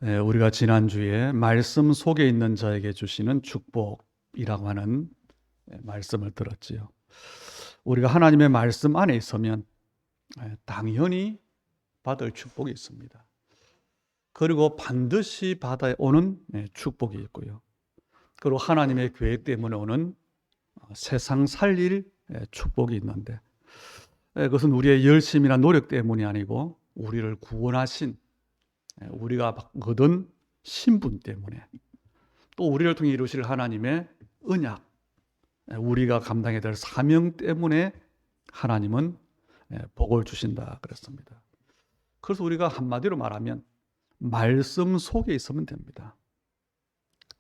우리가 지난주에 말씀 속에 있는 자에게 주시는 축복이라고 하는 말씀을 들었지요. 우리가 하나님의 말씀 안에 있으면 당연히 받을 축복이 있습니다. 그리고 반드시 받아야 오는 축복이 있고요. 그리고 하나님의 계획 때문에 오는 세상 살릴 축복이 있는데, 그것은 우리의 열심이나 노력 때문이 아니고 우리를 구원하신 우리가 얻은 신분 때문에, 또 우리를 통해 이루실 하나님의 언약, 우리가 감당해야 될 사명 때문에 하나님은 복을 주신다 그랬습니다. 그래서 우리가 한마디로 말하면 말씀 속에 있으면 됩니다.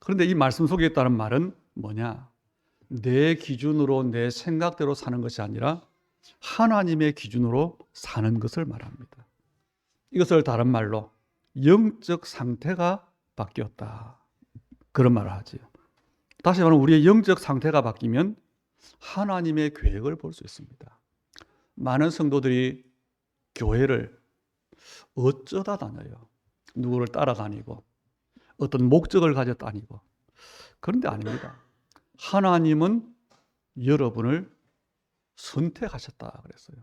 그런데 이 말씀 속에 있다는 말은 뭐냐? 내 기준으로 내 생각대로 사는 것이 아니라 하나님의 기준으로 사는 것을 말합니다. 이것을 다른 말로 영적 상태가 바뀌었다, 그런 말을 하지요. 다시 말하면 우리의 영적 상태가 바뀌면 하나님의 계획을 볼 수 있습니다. 많은 성도들이 교회를 어쩌다 다녀요. 누구를 따라다니고 어떤 목적을 가져 다니고. 그런데 아닙니다. 하나님은 여러분을 선택하셨다 그랬어요.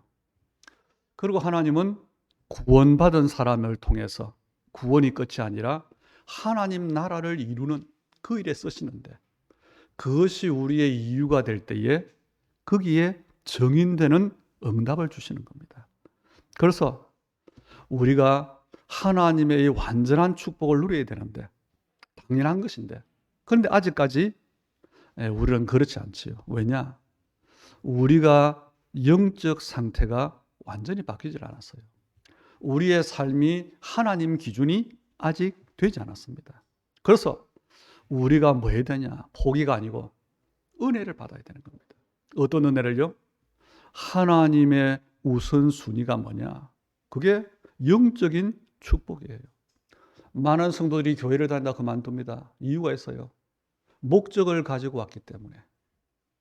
그리고 하나님은 구원받은 사람을 통해서 구원이 끝이 아니라 하나님 나라를 이루는 그 일에 쓰시는데, 그것이 우리의 이유가 될 때에 거기에 정인되는 응답을 주시는 겁니다. 그래서 우리가 하나님의 이 완전한 축복을 누려야 되는데, 당연한 것인데, 그런데 아직까지 우리는 그렇지 않지요. 왜냐? 우리가 영적 상태가 완전히 바뀌질 않았어요. 우리의 삶이 하나님 기준이 아직 되지 않았습니다. 그래서 우리가 뭐 해야 되냐? 포기가 아니고 은혜를 받아야 되는 겁니다. 어떤 은혜를요? 하나님의 우선순위가 뭐냐? 그게 영적인 축복이에요. 많은 성도들이 교회를 다니다 그만둡니다. 이유가 있어요. 목적을 가지고 왔기 때문에.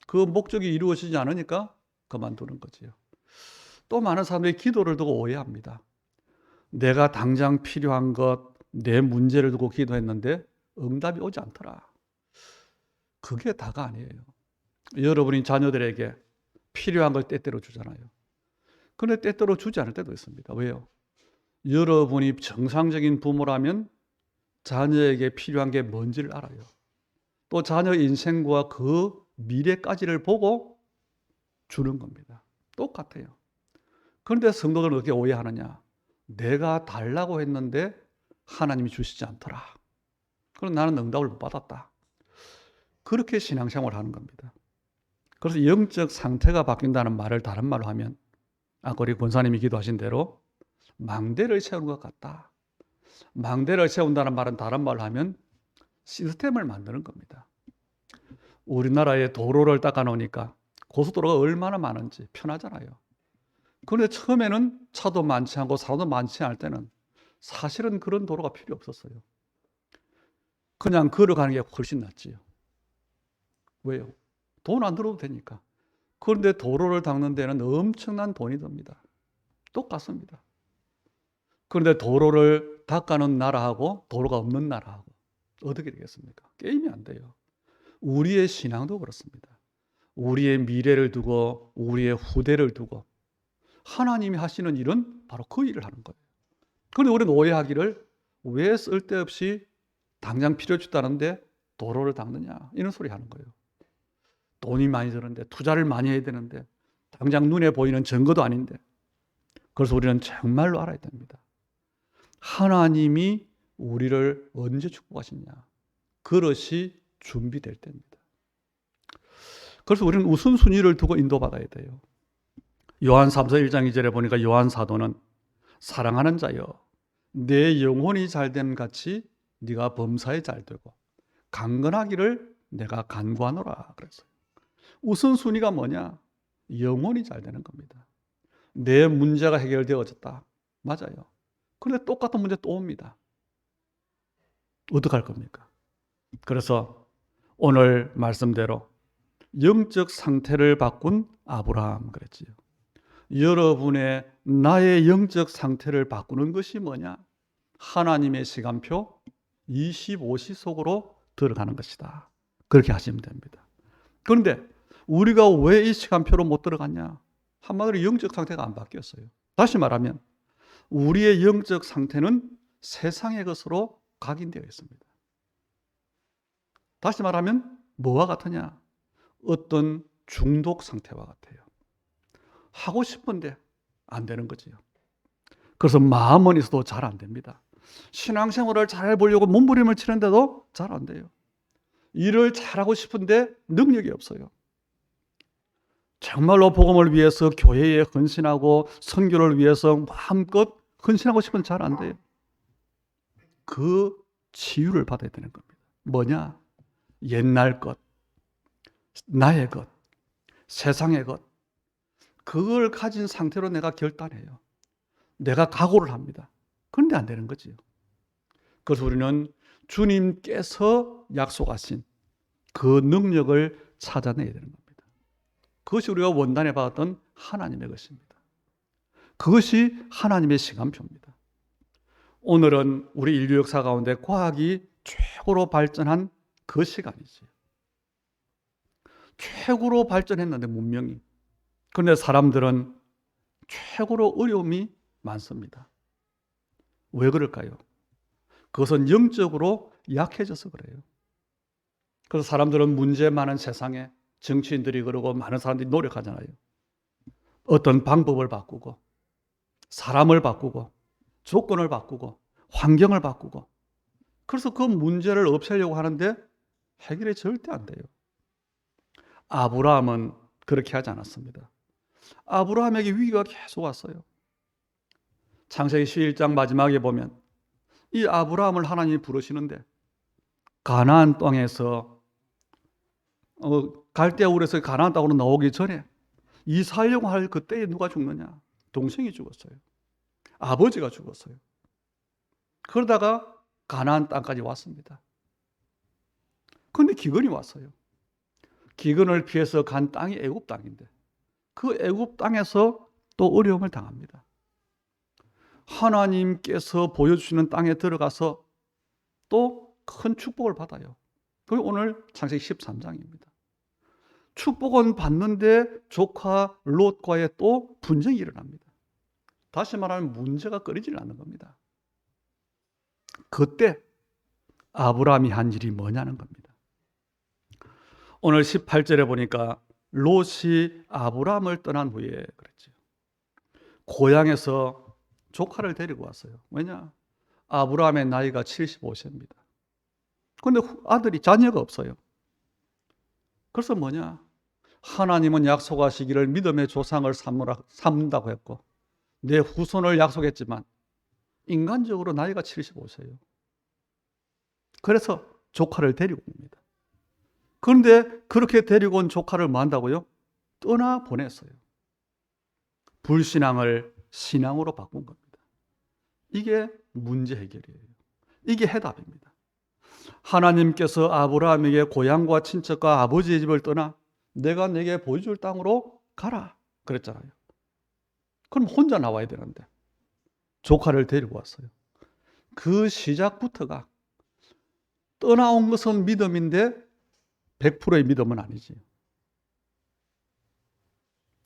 그 목적이 이루어지지 않으니까 그만두는 거지요. 또 많은 사람들이 기도를 두고 오해합니다. 내가 당장 필요한 것, 내 문제를 두고 기도했는데 응답이 오지 않더라. 그게 다가 아니에요. 여러분이 자녀들에게 필요한 걸 때때로 주잖아요. 그런데 때때로 주지 않을 때도 있습니다. 왜요? 여러분이 정상적인 부모라면 자녀에게 필요한 게 뭔지를 알아요. 또 자녀 인생과 그 미래까지를 보고 주는 겁니다. 똑같아요. 그런데 성도들은 어떻게 오해하느냐? 내가 달라고 했는데 하나님이 주시지 않더라. 그럼 나는 응답을 못 받았다. 그렇게 신앙생활을 하는 겁니다. 그래서 영적 상태가 바뀐다는 말을 다른 말로 하면, 아까 우리 권사님이 기도하신 대로 망대를 세우는 것 같다. 망대를 세운다는 말은 다른 말로 하면 시스템을 만드는 겁니다. 우리나라에 도로를 닦아 놓으니까 고속도로가 얼마나 많은지 편하잖아요. 그런데 처음에는 차도 많지 않고 사람도 많지 않을 때는 사실은 그런 도로가 필요 없었어요. 그냥 걸어가는 게 훨씬 낫지요. 왜요? 돈 안 들어도 되니까. 그런데 도로를 닦는 데는 엄청난 돈이 듭니다. 똑같습니다. 그런데 도로를 닦아놓은 나라하고 도로가 없는 나라하고 어떻게 되겠습니까? 게임이 안 돼요. 우리의 신앙도 그렇습니다. 우리의 미래를 두고 우리의 후대를 두고 하나님이 하시는 일은 바로 그 일을 하는 거예요. 그런데 우리는 오해하기를, 왜 쓸데없이 당장 필요 없다는데 도로를 닦느냐, 이런 소리 하는 거예요. 돈이 많이 드는데, 투자를 많이 해야 되는데, 당장 눈에 보이는 증거도 아닌데. 그래서 우리는 정말로 알아야 됩니다. 하나님이 우리를 언제 축복하시냐, 그것이 준비될 때입니다. 그래서 우리는 우선순위를 두고 인도받아야 돼요. 요한 3서 1장 2절에 보니까 요한 사도는 사랑하는 자여, 내 영혼이 잘됨 같이 네가 범사에 잘되고 강건하기를 내가 간구하노라 그랬어요. 우선순위가 뭐냐? 영혼이 잘되는 겁니다. 내 문제가 해결되어졌다. 맞아요. 그런데 똑같은 문제 또 옵니다. 어떡할 겁니까? 그래서 오늘 말씀대로 영적 상태를 바꾼 아브라함 그랬지요. 여러분의 나의 영적 상태를 바꾸는 것이 뭐냐? 하나님의 시간표 25시 속으로 들어가는 것이다. 그렇게 하시면 됩니다. 그런데 우리가 왜 이 시간표로 못 들어갔냐? 한마디로 영적 상태가 안 바뀌었어요. 다시 말하면 우리의 영적 상태는 세상의 것으로 각인되어 있습니다. 다시 말하면 뭐와 같으냐? 어떤 중독 상태와 같아요. 하고 싶은데 안 되는 거지요. 그래서 마음은 있어도 잘 안 됩니다. 신앙생활을 잘 해보려고 몸부림을 치는데도 잘 안 돼요. 일을 잘하고 싶은데 능력이 없어요. 정말로 복음을 위해서 교회에 헌신하고 선교를 위해서 마음껏 헌신하고 싶은데 잘 안 돼요. 그 치유를 받아야 되는 겁니다. 뭐냐? 옛날 것, 나의 것, 세상의 것, 그걸 가진 상태로 내가 결단해요. 내가 각오를 합니다. 그런데 안 되는 거지요. 그래서 우리는 주님께서 약속하신 그 능력을 찾아내야 되는 겁니다. 그것이 우리가 원단에 받았던 하나님의 것입니다. 그것이 하나님의 시간표입니다. 오늘은 우리 인류 역사 가운데 과학이 최고로 발전한 그 시간이지. 최고로 발전했는데 문명이. 그런데 사람들은 최고로 어려움이 많습니다. 왜 그럴까요? 그것은 영적으로 약해져서 그래요. 그래서 사람들은 문제 많은 세상에 정치인들이 그러고 많은 사람들이 노력하잖아요. 어떤 방법을 바꾸고 사람을 바꾸고 조건을 바꾸고 환경을 바꾸고 그래서 그 문제를 없애려고 하는데 해결이 절대 안 돼요. 아브라함은 그렇게 하지 않았습니다. 아브라함에게 위기가 계속 왔어요. 창세기 11장 마지막에 보면 이 아브라함을 하나님이 부르시는데 가나안 땅에서 갈대아 우에서 가나안 땅으로 나오기 전에 이사하려고 할 그때에 누가 죽느냐? 동생이 죽었어요. 아버지가 죽었어요. 그러다가 가나안 땅까지 왔습니다. 그런데 기근이 왔어요. 기근을 피해서 간 땅이 애굽 땅인데 그 애굽 땅에서 또 어려움을 당합니다. 하나님께서 보여주시는 땅에 들어가서 또 큰 축복을 받아요. 그게 오늘 창세기 13장입니다. 축복은 받는데 조카 롯과의 또 분쟁이 일어납니다. 다시 말하면 문제가 끊이질 않는 겁니다. 그때 아브라함이 한 일이 뭐냐는 겁니다. 오늘 18절에 보니까 롯이 아브라함을 떠난 후에 그랬죠. 고향에서 조카를 데리고 왔어요. 왜냐? 아브라함의 나이가 75세입니다. 그런데 아들이 자녀가 없어요. 그래서 뭐냐? 하나님은 약속하시기를 믿음의 조상을 삼는다고 했고 내 후손을 약속했지만 인간적으로 나이가 75세예요. 그래서 조카를 데리고 옵니다. 그런데 그렇게 데리고 온 조카를 뭐 한다고요? 떠나보냈어요. 불신앙을 신앙으로 바꾼 겁니다. 이게 문제 해결이에요. 이게 해답입니다. 하나님께서 아브라함에게 고향과 친척과 아버지의 집을 떠나 내가 내게 보여줄 땅으로 가라 그랬잖아요. 그럼 혼자 나와야 되는데 조카를 데리고 왔어요. 그 시작부터가 떠나온 것은 믿음인데 100%의 믿음은 아니지.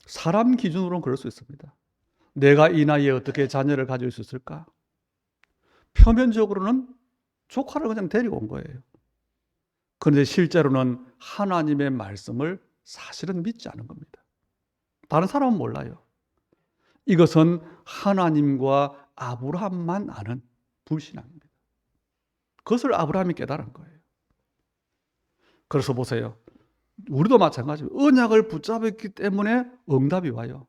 사람 기준으로는 그럴 수 있습니다. 내가 이 나이에 어떻게 자녀를 가질 수 있을까? 표면적으로는 조카를 그냥 데리고 온 거예요. 그런데 실제로는 하나님의 말씀을 사실은 믿지 않은 겁니다. 다른 사람은 몰라요. 이것은 하나님과 아브라함만 아는 불신앙입니다. 그것을 아브라함이 깨달은 거예요. 그래서 보세요. 우리도 마찬가지예요. 언약을 붙잡았기 때문에 응답이 와요.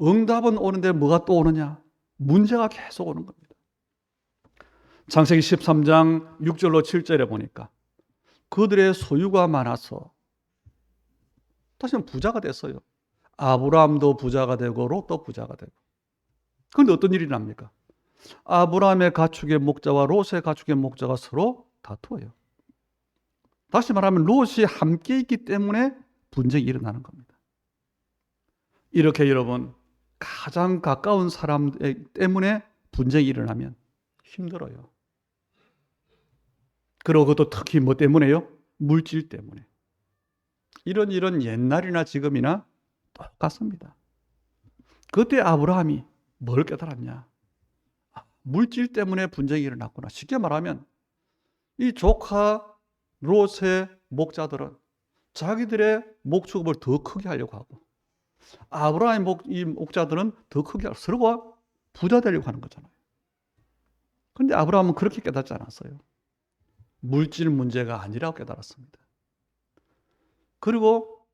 응답은 오는데 뭐가 또 오느냐? 문제가 계속 오는 겁니다. 창세기 13장 6절로 7절에 보니까 그들의 소유가 많아서 다시는 부자가 됐어요. 아브라함도 부자가 되고 롯도 부자가 되고. 그런데 어떤 일이 납니까? 아브라함의 가축의 목자와 롯의 가축의 목자가 서로 다투어요. 다시 말하면 롯이 함께 있기 때문에 분쟁이 일어나는 겁니다. 이렇게 여러분 가장 가까운 사람 때문에 분쟁이 일어나면 힘들어요. 그리고 그것도 특히 뭐 때문에요? 물질 때문에. 이런 옛날이나 지금이나 똑같습니다. 그때 아브라함이 뭘 깨달았냐? 물질 때문에 분쟁이 일어났구나. 쉽게 말하면 이 조카 롯의 목자들은 자기들의 목축업을 더 크게 하려고 하고, 아브라함의 이 목자들은 더 크게 하고 서로가 부자 되려고 하는 거잖아요. 그런데 아브라함은 그렇게 깨닫지 않았어요. 물질 문제가 아니라고 깨달았습니다. 그리고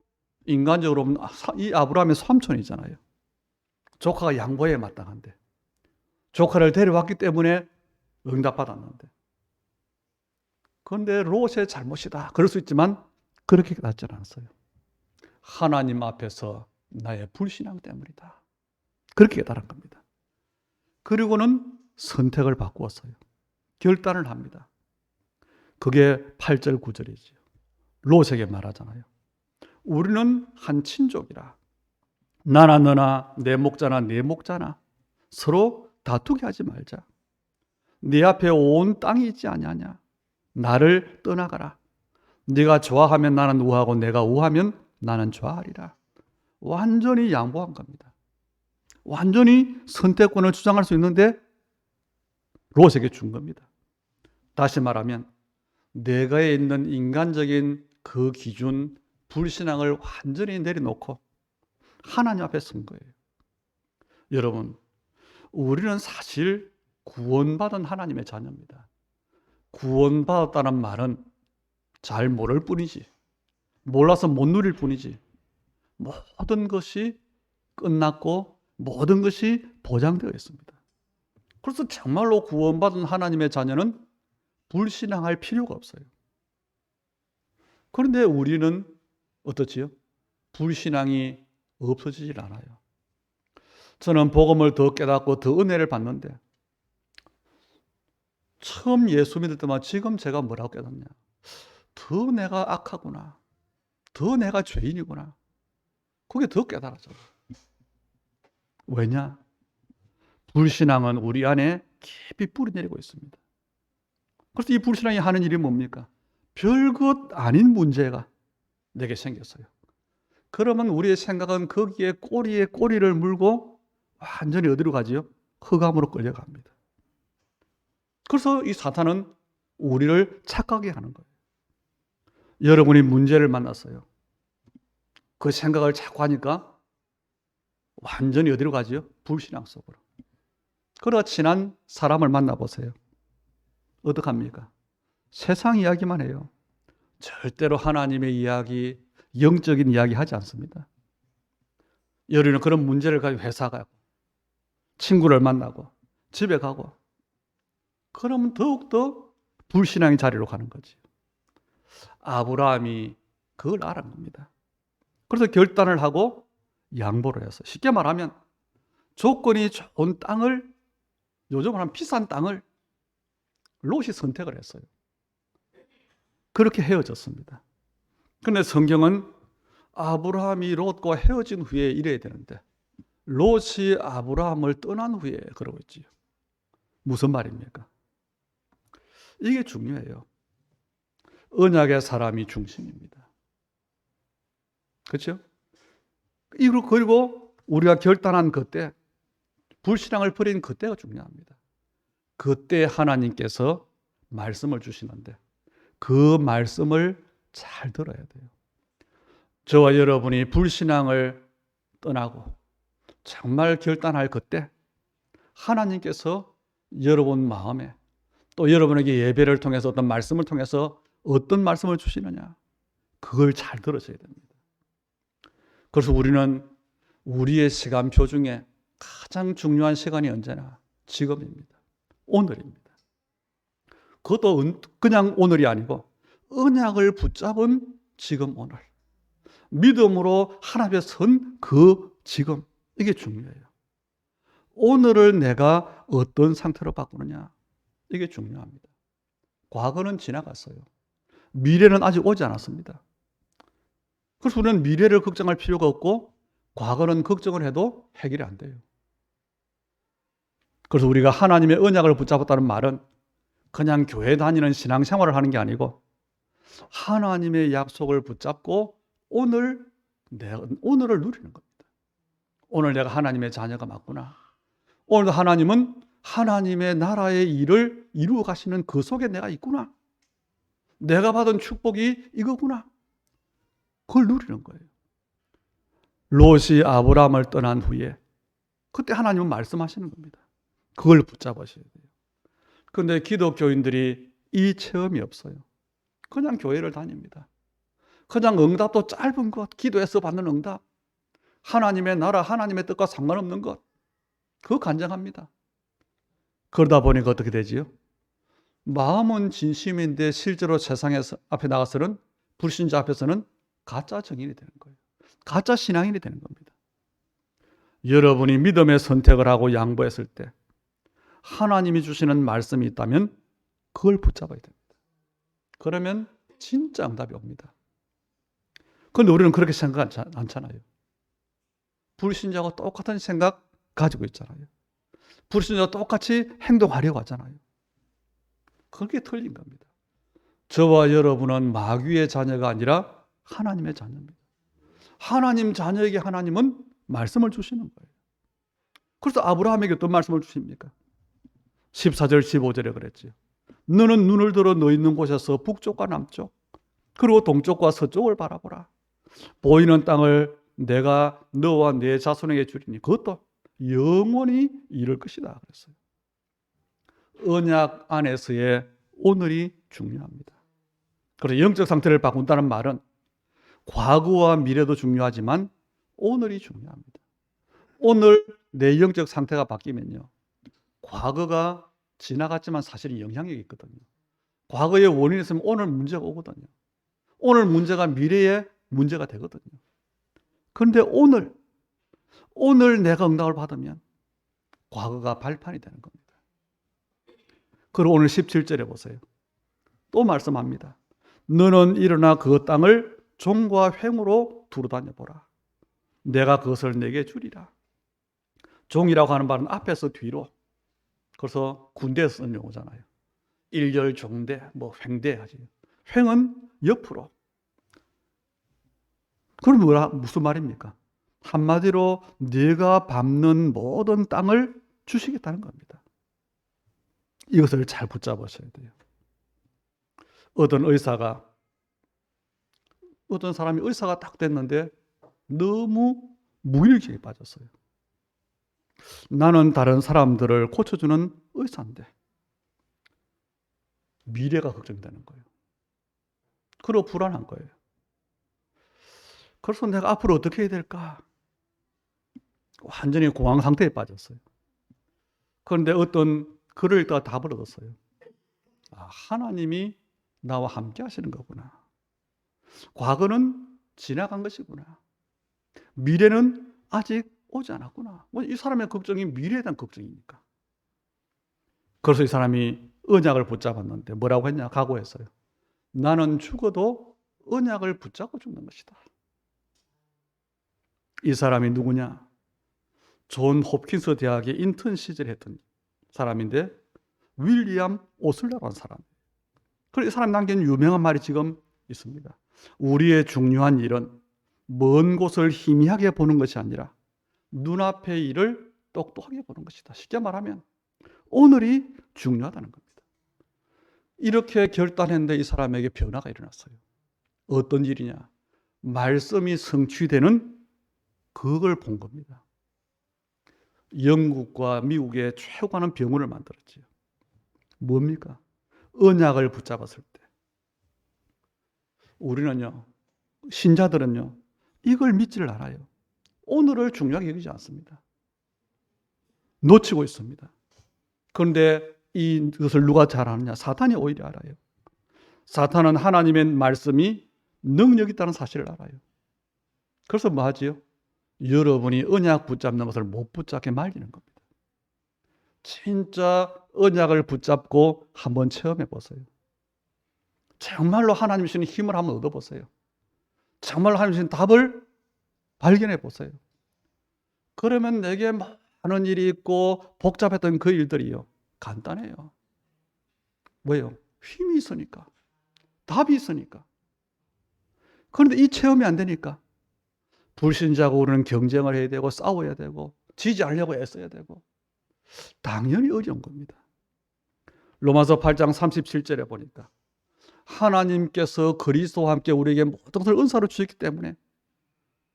인간적으로 보면 이 아브라함의 삼촌이잖아요. 조카가 양보에 마땅한데 조카를 데려왔기 때문에 응답받았는데, 그런데 롯의 잘못이다 그럴 수 있지만 그렇게 깨닫지 않았어요. 하나님 앞에서 나의 불신앙 때문이다, 그렇게 깨달은 겁니다. 그리고는 선택을 바꾸었어요. 결단을 합니다. 그게 8절 9절이지요. 롯에게 말하잖아요. 우리는 한 친족이라. 나나 너나 내 목자나 내 목자나 서로 다투게 하지 말자. 네 앞에 온 땅이 있지 아니하냐. 나를 떠나가라. 네가 좋아하면 나는 우하고 내가 우하면 나는 좋아하리라. 완전히 양보한 겁니다. 완전히 선택권을 주장할 수 있는데 롯에게 준 겁니다. 다시 말하면 내가에 있는 인간적인 그 기준, 불신앙을 완전히 내려놓고 하나님 앞에 선 거예요. 여러분, 우리는 사실 구원받은 하나님의 자녀입니다. 구원받았다는 말은 잘 모를 뿐이지, 몰라서 못 누릴 뿐이지, 모든 것이 끝났고 모든 것이 보장되어 있습니다. 그래서 정말로 구원받은 하나님의 자녀는 불신앙할 필요가 없어요. 그런데 우리는 어떻지요? 불신앙이 없어지질 않아요. 저는 복음을 더 깨닫고 더 은혜를 받는데, 처음 예수 믿을 때만 지금 제가 뭐라고 깨닫냐? 더 내가 악하구나. 더 내가 죄인이구나. 그게 더 깨달아져요. 왜냐? 불신앙은 우리 안에 깊이 뿌리내리고 있습니다. 그래서 이 불신앙이 하는 일이 뭡니까? 별것 아닌 문제가 내게 생겼어요. 그러면 우리의 생각은 거기에 꼬리에 꼬리를 물고 완전히 어디로 가지요? 흑암으로 끌려갑니다. 그래서 이 사탄은 우리를 착각하게 하는 거예요. 여러분이 문제를 만났어요. 그 생각을 자꾸 하니까 완전히 어디로 가지요? 불신앙 속으로. 그러다 친한 사람을 만나보세요. 어떡합니까? 세상 이야기만 해요. 절대로 하나님의 이야기, 영적인 이야기 하지 않습니다. 여러분은 그런 문제를 가지고 회사 가고 친구를 만나고 집에 가고, 그러면 더욱더 불신앙의 자리로 가는 거지. 아브라함이 그걸 알은 겁니다. 그래서 결단을 하고 양보를 해서, 쉽게 말하면 조건이 좋은 땅을, 요즘은 한 비싼 땅을 롯이 선택을 했어요. 그렇게 헤어졌습니다. 그런데 성경은 아브라함이 롯과 헤어진 후에 이래야 되는데 롯이 아브라함을 떠난 후에 그러고 있지요. 무슨 말입니까? 이게 중요해요. 언약의 사람이 중심입니다. 그렇죠? 그리고 우리가 결단한 그때, 불신앙을 버린 그때가 중요합니다. 그때 하나님께서 말씀을 주시는데 그 말씀을 잘 들어야 돼요. 저와 여러분이 불신앙을 떠나고 정말 결단할 그때 하나님께서 여러분 마음에, 또 여러분에게 예배를 통해서 어떤 말씀을 통해서 어떤 말씀을 주시느냐, 그걸 잘 들으셔야 됩니다. 그래서 우리는 우리의 시간표 중에 가장 중요한 시간이 언제나 지금입니다. 오늘입니다. 그것도 그냥 오늘이 아니고 언약을 붙잡은 지금 오늘, 믿음으로 하나님의 선 그 지금, 이게 중요해요. 오늘을 내가 어떤 상태로 바꾸느냐, 이게 중요합니다. 과거는 지나갔어요. 미래는 아직 오지 않았습니다. 그래서 우리는 미래를 걱정할 필요가 없고 과거는 걱정을 해도 해결이 안 돼요. 그래서 우리가 하나님의 언약을 붙잡았다는 말은 그냥 교회 다니는 신앙생활을 하는 게 아니고 하나님의 약속을 붙잡고 오늘을 누리는 겁니다. 오늘 내가 하나님의 자녀가 맞구나. 오늘도 하나님은 하나님의 나라의 일을 이루어 가시는 그 속에 내가 있구나. 내가 받은 축복이 이거구나. 그걸 누리는 거예요. 롯이 아브라함을 떠난 후에 그때 하나님은 말씀하시는 겁니다. 그걸 붙잡으셔야 돼요. 그런데 기독교인들이 이 체험이 없어요. 그냥 교회를 다닙니다. 그냥 응답도 짧은 것, 기도해서 받는 응답, 하나님의 나라, 하나님의 뜻과 상관없는 것, 그거 간증합니다. 그러다 보니까 어떻게 되지요? 마음은 진심인데 실제로 세상 앞에 나가서는, 불신자 앞에서는 가짜 정인이 되는 거예요. 가짜 신앙인이 되는 겁니다. 여러분이 믿음의 선택을 하고 양보했을 때 하나님이 주시는 말씀이 있다면 그걸 붙잡아야 됩니다. 그러면 진짜 응답이 옵니다. 그런데 우리는 그렇게 생각하지 않잖아요. 불신자하고 똑같은 생각 가지고 있잖아요. 불신자와 똑같이 행동하려고 하잖아요. 그게 틀린 겁니다. 저와 여러분은 마귀의 자녀가 아니라 하나님의 자녀입니다. 하나님 자녀에게 하나님은 말씀을 주시는 거예요. 그래서 아브라함에게 어떤 말씀을 주십니까? 14절 15절에 그랬지요. 너는 눈을 들어 너 있는 곳에서 북쪽과 남쪽 그리고 동쪽과 서쪽을 바라보라. 보이는 땅을 내가 너와 내 자손에게 주리니 그것도 영원히 이룰 것이다 그랬어요. 언약 안에서의 오늘이 중요합니다. 그래서 영적 상태를 바꾼다는 말은 과거와 미래도 중요하지만 오늘이 중요합니다. 오늘 내 영적 상태가 바뀌면요, 과거가 지나갔지만 사실은 영향력이 있거든요. 과거의 원인이 있으면 오늘 문제가 오거든요. 오늘 문제가 미래의 문제가 되거든요. 그런데 오늘 내가 응답을 받으면 과거가 발판이 되는 겁니다. 그리고 오늘 17절에 보세요. 또 말씀합니다. 너는 일어나 그 땅을 종과 횡으로 두루다녀 보라. 내가 그것을 내게 주리라. 종이라고 하는 말은 앞에서 뒤로. 그래서 군대에서 쓰는 용어잖아요. 일열 종대, 횡대 하지. 횡은 옆으로. 그럼 무슨 말입니까? 한마디로 네가 밟는 모든 땅을 주시겠다는 겁니다. 이것을 잘 붙잡으셔야 돼요. 어떤 사람이 의사가 딱 됐는데 너무 무기력증에 빠졌어요. 나는 다른 사람들을 고쳐주는 의사인데 미래가 걱정되는 거예요. 그리고 불안한 거예요. 그래서 내가 앞으로 어떻게 해야 될까? 완전히 공황 상태에 빠졌어요. 그런데 어떤 글을 읽다가 답을 얻었어요. 하나님이 나와 함께 하시는 거구나. 과거는 지나간 것이구나. 미래는 아직 오지 않았구나. 이 사람의 걱정이 미래에 대한 걱정이니까. 그래서 이 사람이 언약을 붙잡았는데 뭐라고 했냐? 각오했어요. 나는 죽어도 언약을 붙잡고 죽는 것이다. 이 사람이 누구냐? 존 홉킨스 대학의 인턴 시절에 했던 사람인데 윌리엄 오슬러라는 사람. 그래서 이 사람이 남긴 유명한 말이 지금 있습니다. 우리의 중요한 일은 먼 곳을 희미하게 보는 것이 아니라 눈앞의 일을 똑똑하게 보는 것이다. 쉽게 말하면 오늘이 중요하다는 겁니다. 이렇게 결단했는데 이 사람에게 변화가 일어났어요. 어떤 일이냐? 말씀이 성취되는 그걸 본 겁니다. 영국과 미국의 최고가는 병원을 만들었지요. 뭡니까? 언약을 붙잡았을 때. 우리는요, 신자들은요, 이걸 믿지를 않아요. 오늘을 중요하게 여기지 않습니다. 놓치고 있습니다. 그런데 이것을 누가 잘 아느냐? 사탄이 오히려 알아요. 사탄은 하나님의 말씀이 능력이 있다는 사실을 알아요. 그래서 뭐 하지요? 여러분이 언약 붙잡는 것을 못 붙잡게 말리는 겁니다. 진짜 언약을 붙잡고 한번 체험해 보세요. 정말로 하나님 주시는 힘을 한번 얻어보세요. 정말로 하나님 주시는 답을 발견해 보세요. 그러면 내게 많은 많은 일이 있고 복잡했던 그 일들이요, 간단해요. 왜요? 힘이 있으니까. 답이 있으니까. 그런데 이 체험이 안 되니까 불신자고 우리는 경쟁을 해야 되고 싸워야 되고 지지 않으려고 애써야 되고 당연히 어려운 겁니다. 로마서 8장 37절에 보니까 하나님께서 그리스도와 함께 우리에게 모든 것을 은사로 주셨기 때문에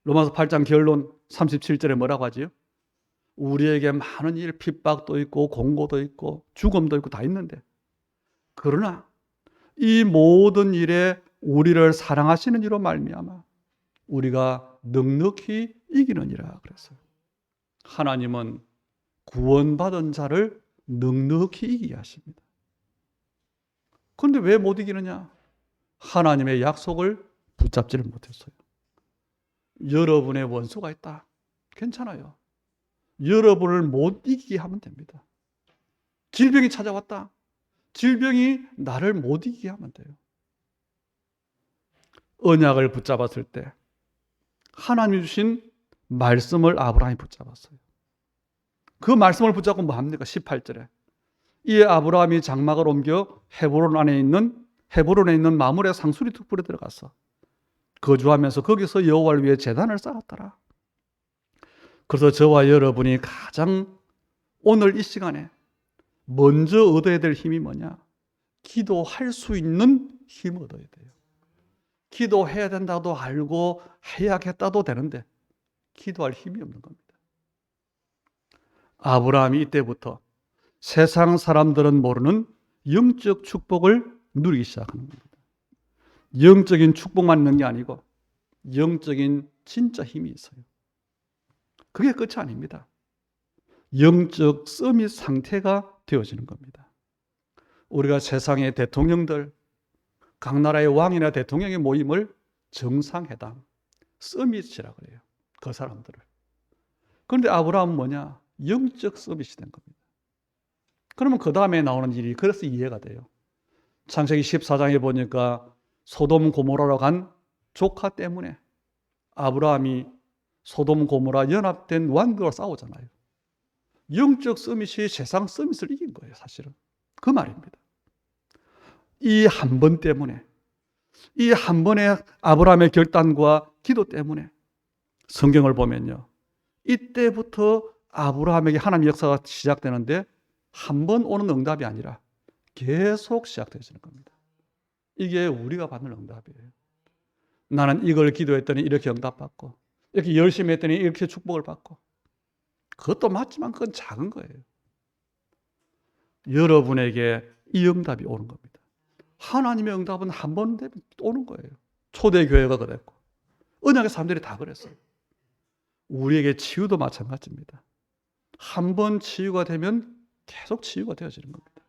로마서 8장 결론 37절에 뭐라고 하지요? 우리에게 많은 일, 핍박도 있고 공고도 있고 죽음도 있고 다 있는데 그러나 이 모든 일에 우리를 사랑하시는 이로 말미암아 우리가 넉넉히 이기느니라 그랬어요. 하나님은 구원받은 자를 넉넉히 이기게 하십니다. 그런데 왜 못 이기느냐? 하나님의 약속을 붙잡지를 못했어요. 여러분의 원수가 있다. 괜찮아요. 여러분을 못 이기게 하면 됩니다. 질병이 찾아왔다. 질병이 나를 못 이기게 하면 돼요. 언약을 붙잡았을 때 하나님이 주신 말씀을 아브라함이 붙잡았어요. 그 말씀을 붙잡고 뭐 합니까? 18절에 이 아브라함이 장막을 옮겨 헤브론에 있는 마물의 상수리 툭불에 들어가서 거주하면서 거기서 여호와를 위해 제단을 쌓았더라. 그래서 저와 여러분이 가장 오늘 이 시간에 먼저 얻어야 될 힘이 뭐냐? 기도할 수 있는 힘을 얻어야 돼요. 기도해야 된다고 알고 해야겠다도 되는데 기도할 힘이 없는 겁니다. 아브라함이 이때부터 세상 사람들은 모르는 영적 축복을 누리기 시작하는 겁니다. 영적인 축복만 있는 게 아니고 영적인 진짜 힘이 있어요. 그게 끝이 아닙니다. 영적 서밋 상태가 되어지는 겁니다. 우리가 세상의 대통령들, 각 나라의 왕이나 대통령의 모임을 정상회담, 서밋이라고 그래요. 그 사람들을. 그런데 아브라함은 뭐냐? 영적 서밋이 된 겁니다. 그러면 그 다음에 나오는 일이 그래서 이해가 돼요. 창세기 14장에 보니까 소돔 고모라로 간 조카 때문에 아브라함이 소돔 고모라 연합된 왕들과 싸우잖아요. 영적 서밋이 세상 서밋을 이긴 거예요, 사실은. 그 말입니다. 이 한 번 때문에, 이 한 번의 아브라함의 결단과 기도 때문에 성경을 보면요, 이때부터 아브라함에게 하나님의 역사가 시작되는데 한 번 오는 응답이 아니라 계속 시작되어지는 겁니다. 이게 우리가 받는 응답이에요. 나는 이걸 기도했더니 이렇게 응답받고 이렇게 열심히 했더니 이렇게 축복을 받고, 그것도 맞지만 그건 작은 거예요. 여러분에게 이 응답이 오는 겁니다. 하나님의 응답은 한 번 되면 오는 거예요. 초대교회가 그랬고 언약의 사람들이 다 그랬어요. 우리에게 치유도 마찬가지입니다. 한 번 치유가 되면 계속 치유가 되어지는 겁니다.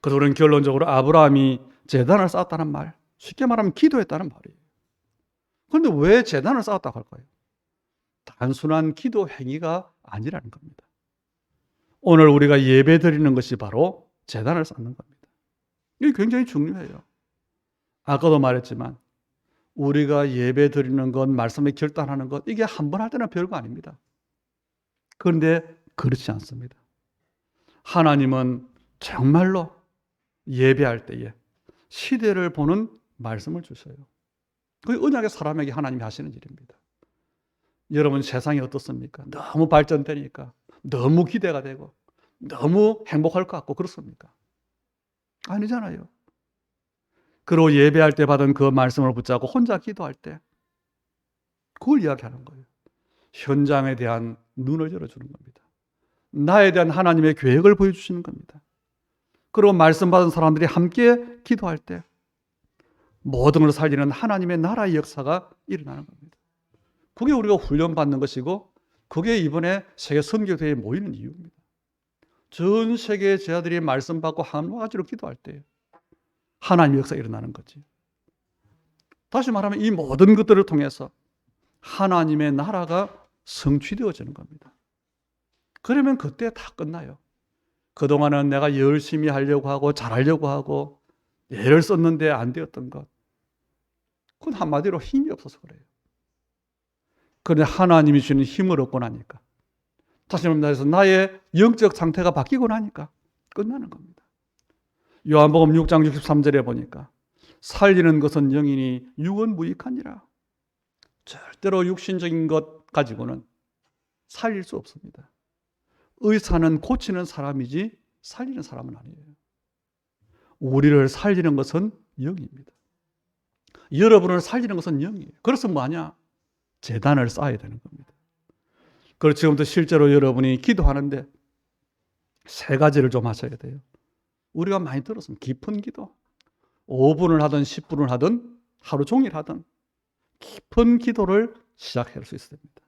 그래서 우리는 결론적으로 아브라함이 제단을 쌓았다는 말, 쉽게 말하면 기도했다는 말이에요. 그런데 왜 제단을 쌓았다고 할까요? 단순한 기도 행위가 아니라는 겁니다. 오늘 우리가 예배 드리는 것이 바로 제단을 쌓는 겁니다. 이게 굉장히 중요해요. 아까도 말했지만 우리가 예배 드리는 것, 말씀에 결단하는 것, 이게 한 번 할 때는 별거 아닙니다. 그런데 그렇지 않습니다. 하나님은 정말로 예배할 때에 시대를 보는 말씀을 주셔요. 그게 언약의 사람에게 하나님이 하시는 일입니다. 여러분 세상이 어떻습니까? 너무 발전되니까 너무 기대가 되고 너무 행복할 것 같고 그렇습니까? 아니잖아요. 그리고 예배할 때 받은 그 말씀을 붙잡고 혼자 기도할 때 그걸 이야기하는 거예요. 현장에 대한 눈을 열어주는 겁니다. 나에 대한 하나님의 계획을 보여주시는 겁니다. 그리고 말씀 받은 사람들이 함께 기도할 때 모든 걸 살리는 하나님의 나라의 역사가 일어나는 겁니다. 그게 우리가 훈련받는 것이고 그게 이번에 세계 선교대회에 모이는 이유입니다. 전 세계의 제자들이 말씀 받고 한 가지로 기도할 때 하나님의 역사가 일어나는 거지. 다시 말하면 이 모든 것들을 통해서 하나님의 나라가 성취되어지는 겁니다. 그러면 그때 다 끝나요. 그동안은 내가 열심히 하려고 하고 잘하려고 하고 애를 썼는데 안 되었던 것, 그건 한마디로 힘이 없어서 그래요. 그런데 하나님이 주는 힘을 얻고 나니까 다시 말해서 나의 영적 상태가 바뀌고 나니까 끝나는 겁니다. 요한복음 6장 63절에 보니까 살리는 것은 영이니 육은 무익하니라. 절대로 육신적인 것 가지고는 살릴 수 없습니다. 의사는 고치는 사람이지 살리는 사람은 아니에요. 우리를 살리는 것은 영입니다. 여러분을 살리는 것은 영이에요. 그래서 뭐하냐? 제단을 쌓아야 되는 겁니다. 그리고 지금부터 실제로 여러분이 기도하는데 세 가지를 좀 하셔야 돼요. 우리가 많이 들었습니다. 깊은 기도. 5분을 하든 10분을 하든 하루 종일 하든 깊은 기도를 시작할 수 있어야 됩니다.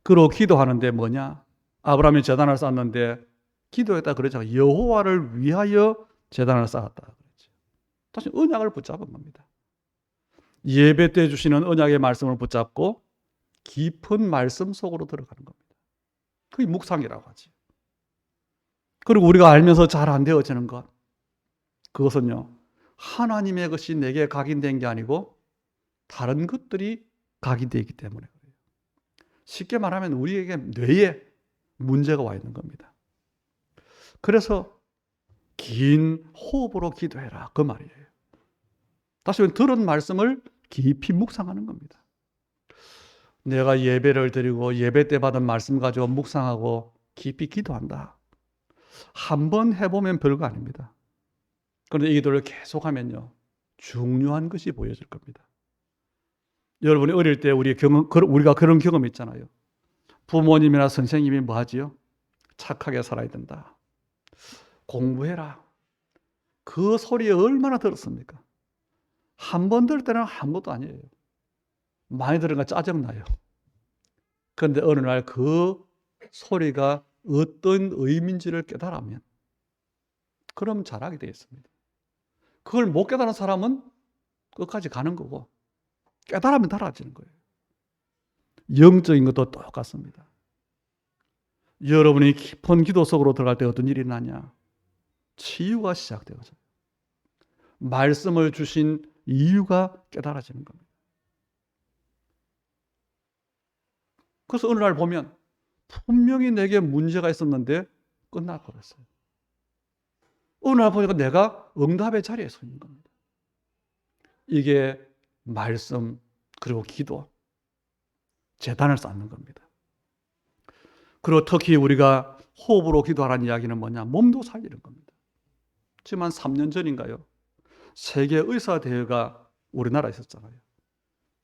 그리고 기도하는데 뭐냐? 아브라함이 제단을 쌓았는데 기도했다 그러죠. 여호와를 위하여 제단을 쌓았다 그랬죠. 다시 언약을 붙잡은 겁니다. 예배 때 주시는 언약의 말씀을 붙잡고 깊은 말씀 속으로 들어가는 겁니다. 그게 묵상이라고 하지. 그리고 우리가 알면서 잘 안 되어지는 것, 그것은요, 하나님의 것이 내게 각인된 게 아니고 다른 것들이 각인되어 있기 때문에 그래요. 쉽게 말하면 우리에게 뇌에 문제가 와 있는 겁니다. 그래서 긴 호흡으로 기도해라 그 말이에요. 다시 한번 들은 말씀을 깊이 묵상하는 겁니다. 내가 예배를 드리고 예배 때 받은 말씀 가지고 묵상하고 깊이 기도한다. 한번 해보면 별거 아닙니다. 그런데 이 기도를 계속하면요, 중요한 것이 보여질 겁니다. 여러분이 어릴 때 우리가 그런 경험 있잖아요. 부모님이나 선생님이 뭐 하지요? 착하게 살아야 된다. 공부해라. 그 소리에 얼마나 들었습니까? 한 번 들을 때는 아무것도 아니에요. 많이 들으니까 짜증나요. 그런데 어느 날 그 소리가 어떤 의미인지를 깨달으면 그럼 잘하게 되어 있습니다. 그걸 못 깨달은 사람은 끝까지 가는 거고 깨달으면 달아지는 거예요. 영적인 것도 똑같습니다. 여러분이 깊은 기도 속으로 들어갈 때 어떤 일이 나냐? 치유가 시작되어져요. 말씀을 주신 이유가 깨달아지는 겁니다. 그래서 어느 날 보면 분명히 내게 문제가 있었는데 끝나버렸어요. 어느 날 보니까 내가 응답의 자리에 서 있는 겁니다. 이게 말씀 그리고 기도, 제단을 쌓는 겁니다. 그리고 특히 우리가 호흡으로 기도하라는 이야기는 뭐냐? 몸도 살리는 겁니다. 지금 한 3년 전인가요? 세계 의사 대회가 우리나라에 있었잖아요.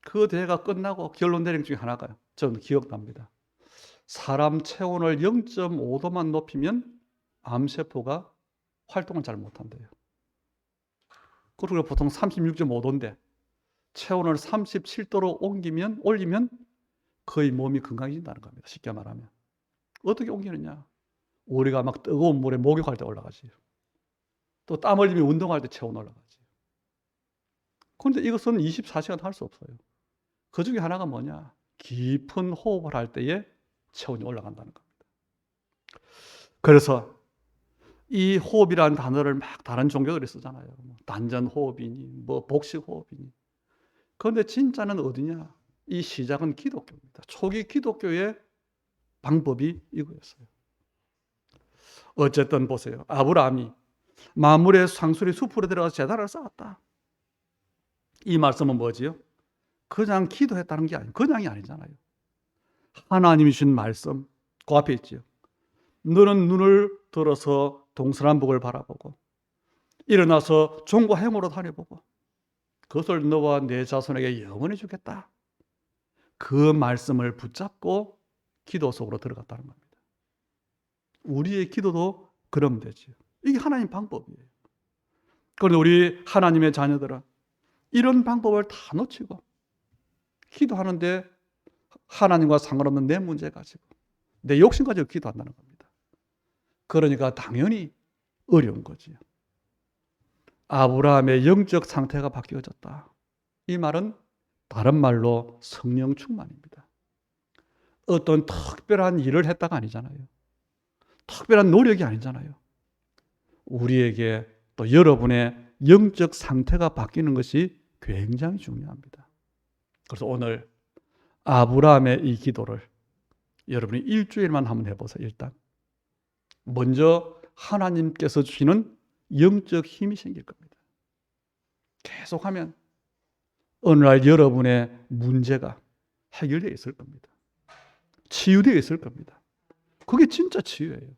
그 대회가 끝나고 결론 내린 중에 하나가 저는 기억납니다. 사람 체온을 0.5도만 높이면 암세포가 활동을 잘 못한대요. 그리고 보통 36.5도인데 체온을 37도로 올리면 거의 몸이 건강해진다는 겁니다. 쉽게 말하면. 어떻게 옮기느냐? 우리가 막 뜨거운 물에 목욕할 때 올라가지. 또 땀 흘리면 운동할 때 체온 올라가지. 그런데 이것은 24시간 할 수 없어요. 그 중에 하나가 뭐냐? 깊은 호흡을 할 때에 체온이 올라간다는 겁니다. 그래서 이 호흡이라는 단어를 막 다른 종교들이 쓰잖아요. 단전 호흡이니, 복식 호흡이니. 그런데 진짜는 어디냐? 이 시작은 기독교입니다. 초기 기독교의 방법이 이거였어요. 어쨌든 보세요. 아브라함이 만물의 상수리 숲으로 들어가서 제단을 쌓았다. 이 말씀은 뭐지요? 그냥 기도했다는 게 아니에요. 그냥이 아니잖아요. 하나님이 주신 말씀, 그 앞에 있지요. 너는 눈을 들어서 동서남북을 바라보고 일어나서 종과 행으로 다녀보고 그것을 너와 내 자손에게 영원히 주겠다. 그 말씀을 붙잡고 기도 속으로 들어갔다는 겁니다. 우리의 기도도 그러면 되지요. 이게 하나님 방법이에요. 그런데 우리 하나님의 자녀들은 이런 방법을 다 놓치고 기도하는데 하나님과 상관없는 내 문제 가지고 내 욕심 가지고 기도한다는 겁니다. 그러니까 당연히 어려운 거지요. 아브라함의 영적 상태가 바뀌어졌다. 이 말은 다른 말로 성령 충만입니다. 어떤 특별한 일을 했다가 아니잖아요. 특별한 노력이 아니잖아요. 우리에게 또 여러분의 영적 상태가 바뀌는 것이 굉장히 중요합니다. 그래서 오늘 아브라함의 이 기도를 여러분이 일주일만 한번 해보세요. 일단 먼저 하나님께서 주시는 영적 힘이 생길 겁니다. 계속하면 어느 날 여러분의 문제가 해결되어 있을 겁니다. 치유되어 있을 겁니다. 그게 진짜 치유예요.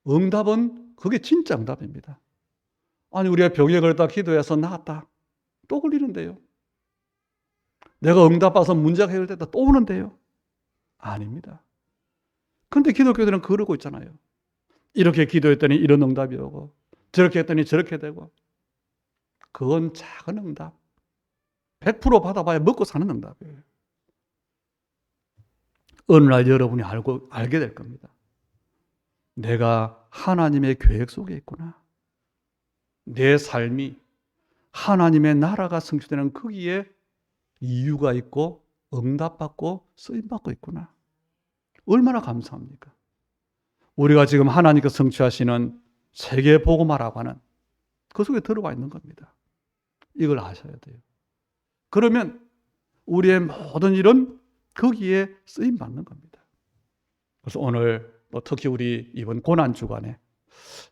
응답은 그게 진짜 응답입니다. 아니, 우리가 병에 걸렸다 기도해서 나았다. 또 걸리는데요. 내가 응답받아서 문제가 해결됐다. 또 오는데요. 아닙니다. 그런데 기독교들은 그러고 있잖아요. 이렇게 기도했더니 이런 응답이 오고, 저렇게 했더니 저렇게 되고. 그건 작은 응답. 100% 받아봐야 먹고 사는 응답이에요. 어느 날 여러분이 알게 될 겁니다. 내가 하나님의 계획 속에 있구나. 내 삶이 하나님의 나라가 성취되는 거기에 이유가 있고 응답받고 쓰임받고 있구나. 얼마나 감사합니까? 우리가 지금 하나님께서 성취하시는 세계 복음화라고 하는 그 속에 들어와 있는 겁니다. 이걸 아셔야 돼요. 그러면 우리의 모든 일은 거기에 쓰임받는 겁니다. 그래서 오늘 특히 우리 이번 고난주간에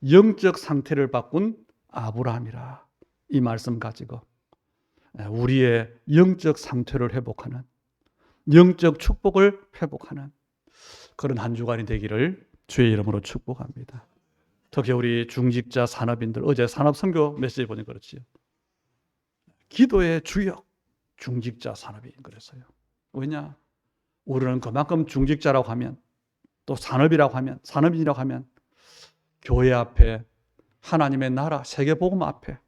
영적 상태를 바꾼 아브라함이라 이 말씀 가지고 우리의 영적 상태를 회복하는, 영적 축복을 회복하는 그런 한 주간이 되기를 주의 이름으로 축복합니다. 특히 우리 중직자 산업인들, 어제 산업선교 메시지 보니 그렇지요. 기도의 주역, 중직자 산업인 그랬어요. 왜냐? 우리는 그만큼 중직자라고 하면, 또 산업이라고 하면, 산업인이라고 하면 교회 앞에, 하나님의 나라, 세계복음 앞에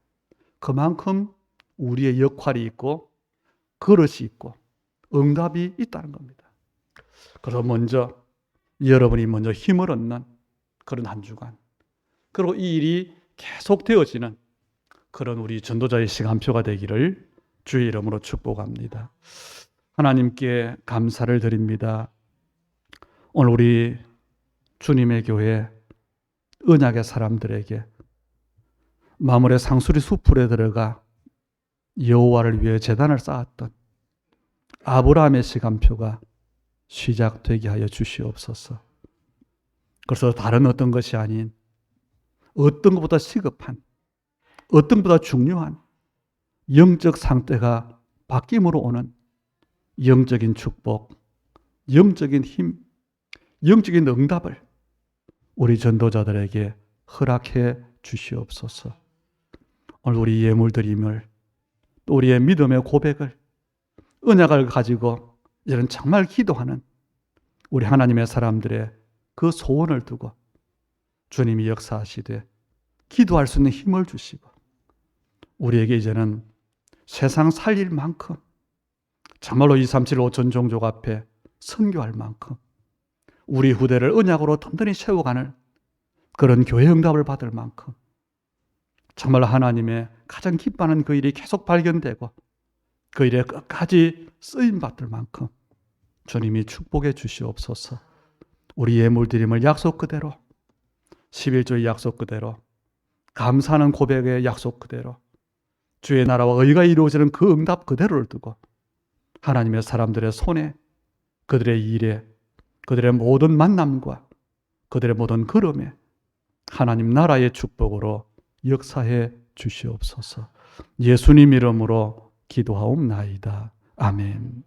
그만큼 우리의 역할이 있고 그릇이 있고 응답이 있다는 겁니다. 그래서 여러분이 먼저 힘을 얻는 그런 한 주간, 그리고 이 일이 계속되어지는 그런 우리 전도자의 시간표가 되기를 주의 이름으로 축복합니다. 하나님께 감사를 드립니다. 오늘 우리 주님의 교회 언약의 사람들에게 마물의 상수리 숲풀에 들어가 여호와를 위해 제단을 쌓았던 아브라함의 시간표가 시작되게 하여 주시옵소서. 그래서 다른 어떤 것이 아닌 어떤 것보다 시급한, 어떤 것보다 중요한 영적 상태가 바뀜으로 오는 영적인 축복, 영적인 힘, 영적인 응답을 우리 전도자들에게 허락해 주시옵소서. 오늘 우리 예물드림을, 또 우리의 믿음의 고백을, 언약을 가지고 이제는 정말 기도하는 우리 하나님의 사람들의 그 소원을 두고 주님이 역사하시되 기도할 수 있는 힘을 주시고, 우리에게 이제는 세상 살릴 만큼 정말로 237 전종족 앞에 선교할 만큼 우리 후대를 언약으로 든든히 세워가는 그런 교회 응답을 받을 만큼 정말 하나님의 가장 기뻐하는 그 일이 계속 발견되고 그 일에 끝까지 쓰임받을 만큼 주님이 축복해 주시옵소서. 우리 예물드림을 약속 그대로, 11조의 약속 그대로, 감사하는 고백의 약속 그대로, 주의 나라와 의가 이루어지는 그 응답 그대로를 두고 하나님의 사람들의 손에, 그들의 일에, 그들의 모든 만남과 그들의 모든 걸음에 하나님 나라의 축복으로 역사해 주시옵소서. 예수님 이름으로 기도하옵나이다. 아멘.